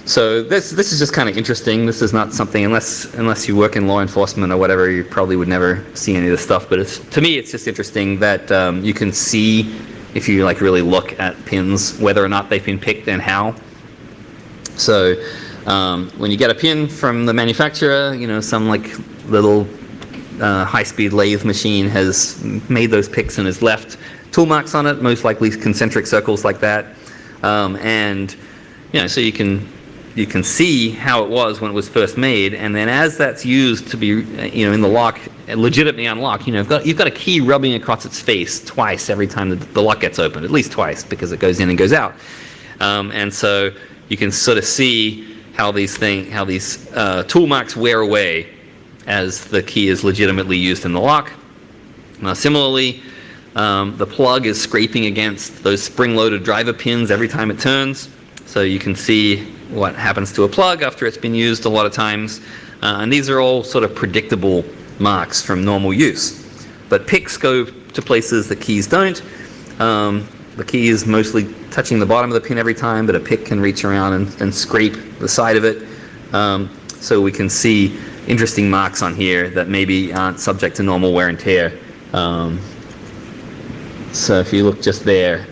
So this is just kind of interesting. This is not something, unless you work in law enforcement or whatever, you probably would never see any of this stuff. But to me, it's just interesting that you can see, if you really look at pins, whether or not they've been picked and how. So when you get a pin from the manufacturer, some little high-speed lathe machine has made those picks and has left tool marks on it, most likely concentric circles like that. And so you can see how it was when it was first made, and then as that's used to be in the lock, legitimately unlocked, you've got a key rubbing across its face twice every time the lock gets opened, at least twice, because it goes in and goes out. And so you can sort of see how these tool marks wear away as the key is legitimately used in the lock. Similarly, the plug is scraping against those spring-loaded driver pins every time it turns, so you can see what happens to a plug after it's been used a lot of times. And these are all sort of predictable marks from normal use. But picks go to places that keys don't. The key is mostly touching the bottom of the pin every time, but a pick can reach around and scrape the side of it. So we can see interesting marks on here that maybe aren't subject to normal wear and tear. So if you look just there,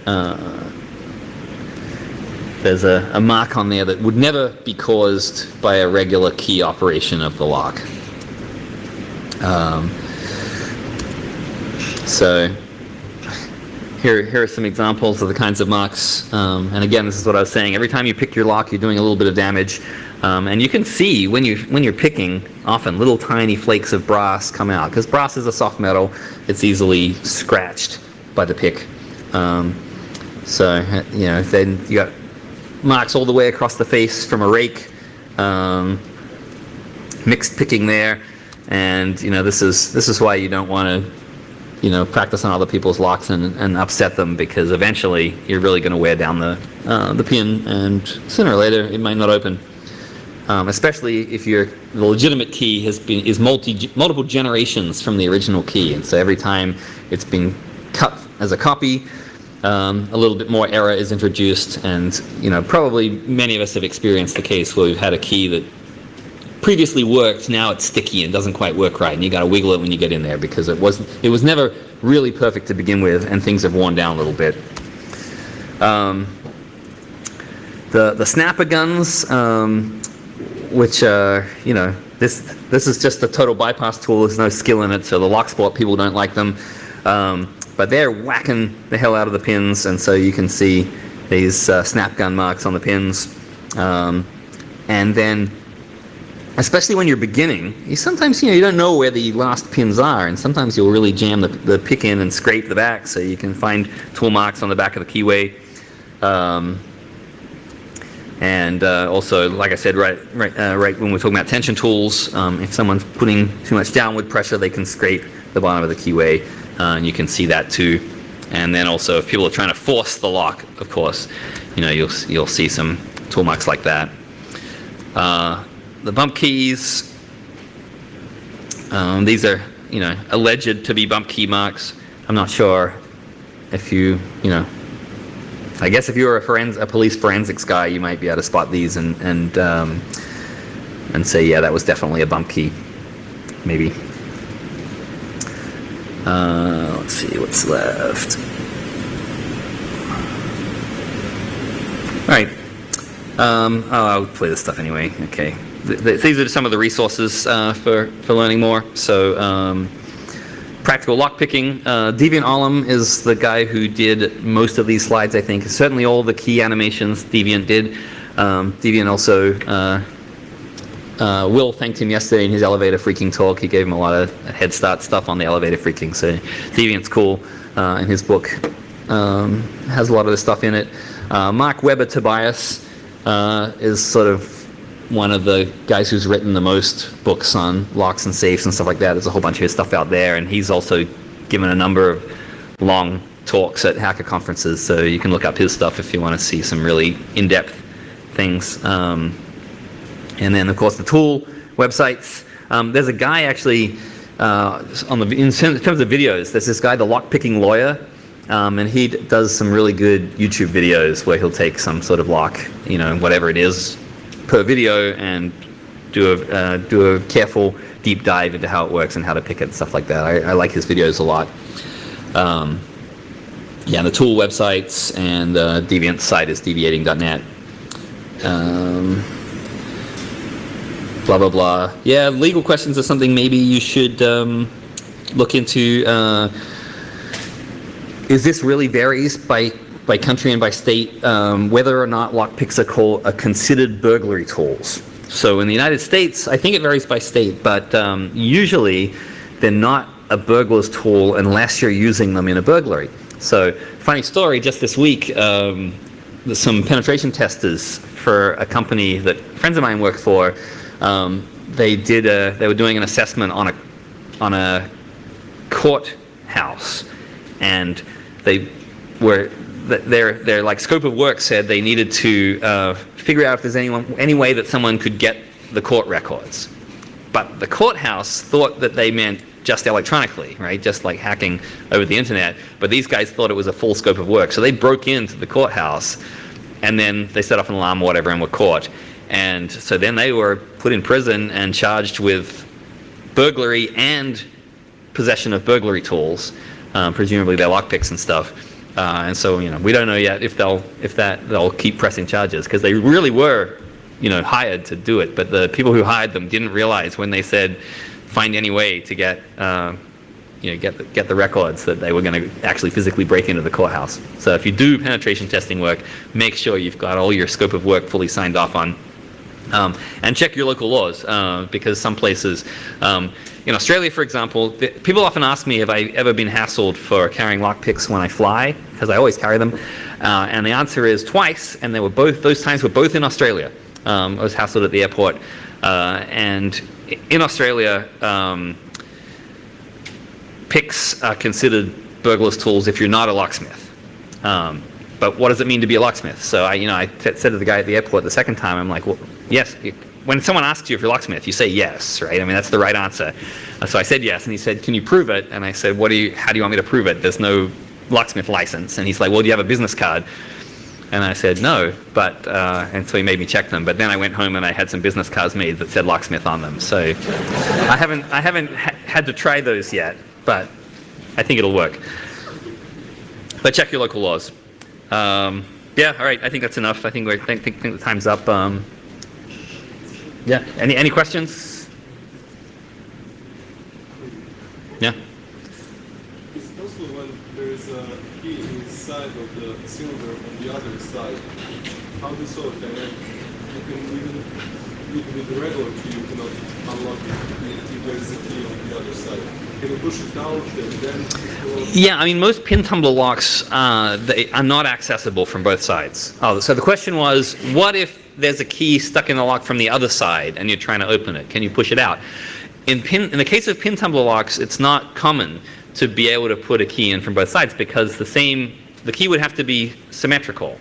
there's a mark on there that would never be caused by a regular key operation of the lock. So here are some examples of the kinds of marks. And again, this is what I was saying. Every time you pick your lock, you're doing a little bit of damage. And you can see when you're picking, often little tiny flakes of brass come out, because brass is a soft metal. It's easily scratched by the pick. So then you got marks all the way across the face from a rake, mixed picking there, and this is why you don't want to practice on other people's locks and upset them, because eventually you're really going to wear down the pin, and sooner or later it might not open. Especially if the legitimate key is multiple generations from the original key, and so every time it's been cut as a copy, a little bit more error is introduced, and probably many of us have experienced the case where we've had a key that previously worked, now it's sticky and doesn't quite work right, and you got to wiggle it when you get in there, because it was never really perfect to begin with, and things have worn down a little bit. The snapper guns, which this is just a total bypass tool. There's no skill in it, so the lock sport people don't like them. But they're whacking the hell out of the pins, and so you can see these snap gun marks on the pins. And then, especially when you're beginning, you sometimes you don't know where the last pins are, and sometimes you'll really jam the pick in and scrape the back, so you can find tool marks on the back of the keyway. And also, like I said, right when we're talking about tension tools, if someone's putting too much downward pressure, they can scrape the bottom of the keyway, and you can see that too. And then also, if people are trying to force the lock, of course, you'll see some tool marks like that. The bump keys, these are alleged to be bump key marks. I'm not sure if I guess if you were a police forensics guy, you might be able to spot these and say, yeah, that was definitely a bump key, maybe. Let's see what's left. All right. I'll play this stuff anyway. Okay. These are some of the resources for learning more. So. Practical lock picking. Deviant Ollam is the guy who did most of these slides, I think. Certainly all the key animations Deviant did. Deviant also, Will thanked him yesterday in his elevator freaking talk. He gave him a lot of head start stuff on the elevator freaking. So Deviant's cool. And his book has a lot of the stuff in it. Mark Weber Tobias is sort of one of the guys who's written the most books on locks and safes and stuff like that. There's a whole bunch of his stuff out there, and he's also given a number of long talks at hacker conferences, so you can look up his stuff if you want to see some really in-depth things. And then, of course, the tool websites. There's a guy actually, in terms of videos, there's this guy, the Lock Picking Lawyer, and he does some really good YouTube videos where he'll take some sort of lock, whatever it is, per video, and do a careful deep dive into how it works and how to pick it and stuff like that. I like his videos a lot. The tool websites, and the Deviant site is deviating.net. Blah blah blah. Yeah, legal questions are something maybe you should look into. Is this really varies by country and by state, whether or not lockpicks are considered burglary tools. So in the United States, I think it varies by state, but usually they're not a burglar's tool unless you're using them in a burglary. So funny story, just this week, some penetration testers for a company that friends of mine work for, they were doing an assessment on a courthouse, and their like scope of work said they needed to figure out if there's any way that someone could get the court records. But the courthouse thought that they meant just electronically, right? Just like hacking over the internet. But these guys thought it was a full scope of work. So they broke into the courthouse, and then they set off an alarm or whatever and were caught. And so then they were put in prison and charged with burglary and possession of burglary tools, presumably their lockpicks and stuff. And so, we don't know yet if they'll keep pressing charges, because they really were, hired to do it. But the people who hired them didn't realize when they said, find any way to get the records, that they were going to actually physically break into the courthouse. So if you do penetration testing work, make sure you've got all your scope of work fully signed off on. And check your local laws, because some places, in Australia, for example, people often ask me, have I ever been hassled for carrying lockpicks when I fly? Because I always carry them. And the answer is twice, and those times were both in Australia. I was hassled at the airport. And in Australia, picks are considered burglar's tools if you're not a locksmith. But what does it mean to be a locksmith? So I said to the guy at the airport the second time, I'm like, well, yes. When someone asks you if you're a locksmith, you say yes, right? I mean, that's the right answer. So I said yes, and he said, can you prove it? And I said, how do you want me to prove it? There's no locksmith license. And he's like, well, do you have a business card? And I said, no, and so he made me check them. But then I went home and I had some business cards made that said locksmith on them. So I haven't had to try those yet, but I think it'll work. But check your local laws. Yeah, all right. I think that's enough. I think think the time's up. Yeah. Any questions? Yeah. It's possible when there is a key inside of the cylinder on the other side. How do you solve that? You can even with the regular key you cannot unlock it if there is a key on the other side. Can you push it out and then? Yeah, I mean most pin tumbler locks they are not accessible from both sides. Oh, so the question was, what if there's a key stuck in the lock from the other side and you're trying to open it? Can you push it out? In the case of pin tumbler locks, it's not common to be able to put a key in from both sides because the key would have to be symmetrical.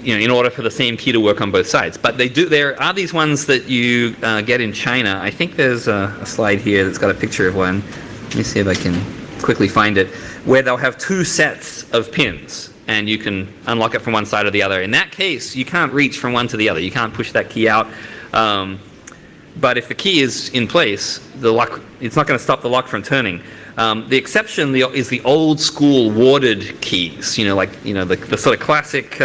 In order for the same key to work on both sides. But there are these ones that you get in China. I think there's a slide here that's got a picture of one. Let me see if I can quickly find it, where they'll have two sets of pins and you can unlock it from one side or the other. In that case, you can't reach from one to the other. You can't push that key out. But if the key is in place, the lock, it's not going to stop the lock from turning. The exception is the old school warded keys, the sort of classic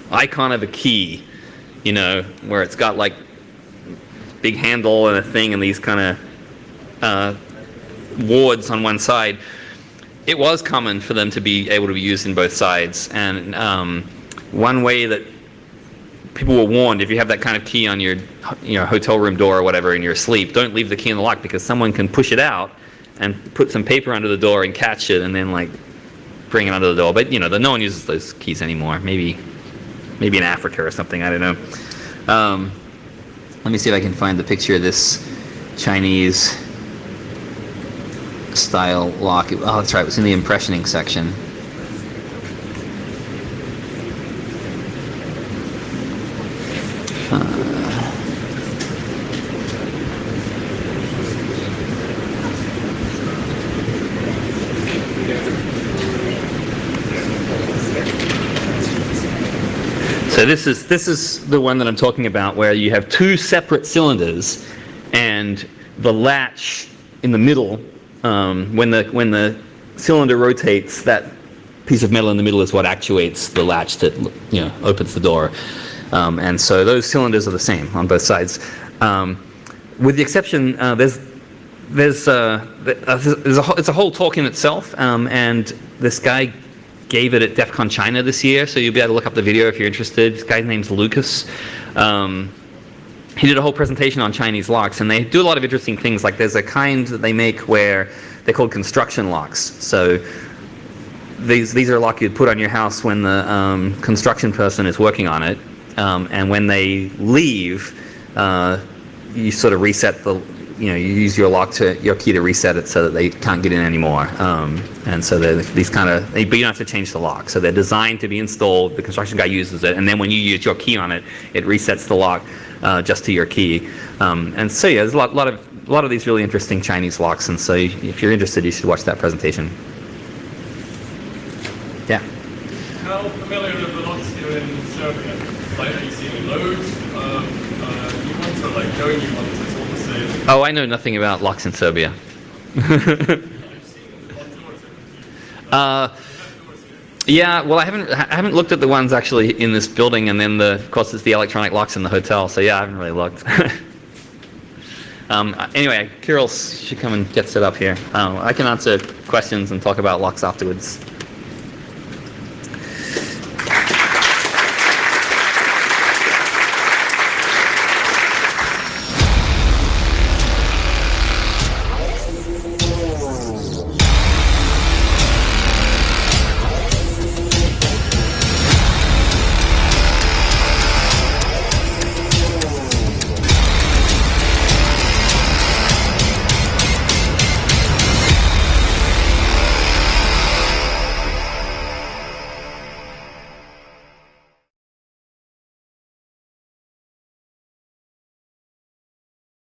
icon of a key, where it's got like big handle and a thing and these kind of wards on one side. It was common for them to be able to be used in both sides, and one way that people were warned, if you have that kind of key on your hotel room door or whatever and you're asleep, don't leave the key in the lock because someone can push it out and put some paper under the door and catch it and then like bring it under the door. But no one uses those keys anymore. Maybe in Africa or something, I don't know. Let me see if I can find the picture of this Chinese style lock. Oh, that's right, it was in the impressioning section. So this is the one that I'm talking about, where you have two separate cylinders, and the latch in the middle, when the cylinder rotates, that piece of metal in the middle is what actuates the latch that opens the door. And so those cylinders are the same on both sides, with the exception it's a whole talk in itself, and this guy gave it at DEF CON China this year, so you'll be able to look up the video if you're interested. This guy's name's Lucas. He did a whole presentation on Chinese locks, and they do a lot of interesting things. Like there's a kind that they make where they're called construction locks. So these are a lock you'd put on your house when the construction person is working on it, and when they leave, you sort of reset you use your key to reset it so that they can't get in anymore. And so they're these but you don't have to change the lock. So they're designed to be installed. The construction guy uses it, and then when you use your key on it, it resets the lock just to your key. And so yeah, there's a lot of these really interesting Chinese locks. And so if you're interested, you should watch that presentation. Yeah. How familiar are the locks here in Serbia? Like, are you seeing loads? New ones or like knowing new ones? It's all the same. Oh, I know nothing about locks in Serbia. Yeah, well, I haven't looked at the ones actually in this building, and then of course it's the electronic locks in the hotel. So yeah, I haven't really looked. Anyway, Kirill should come and get set up here. I can answer questions and talk about locks afterwards.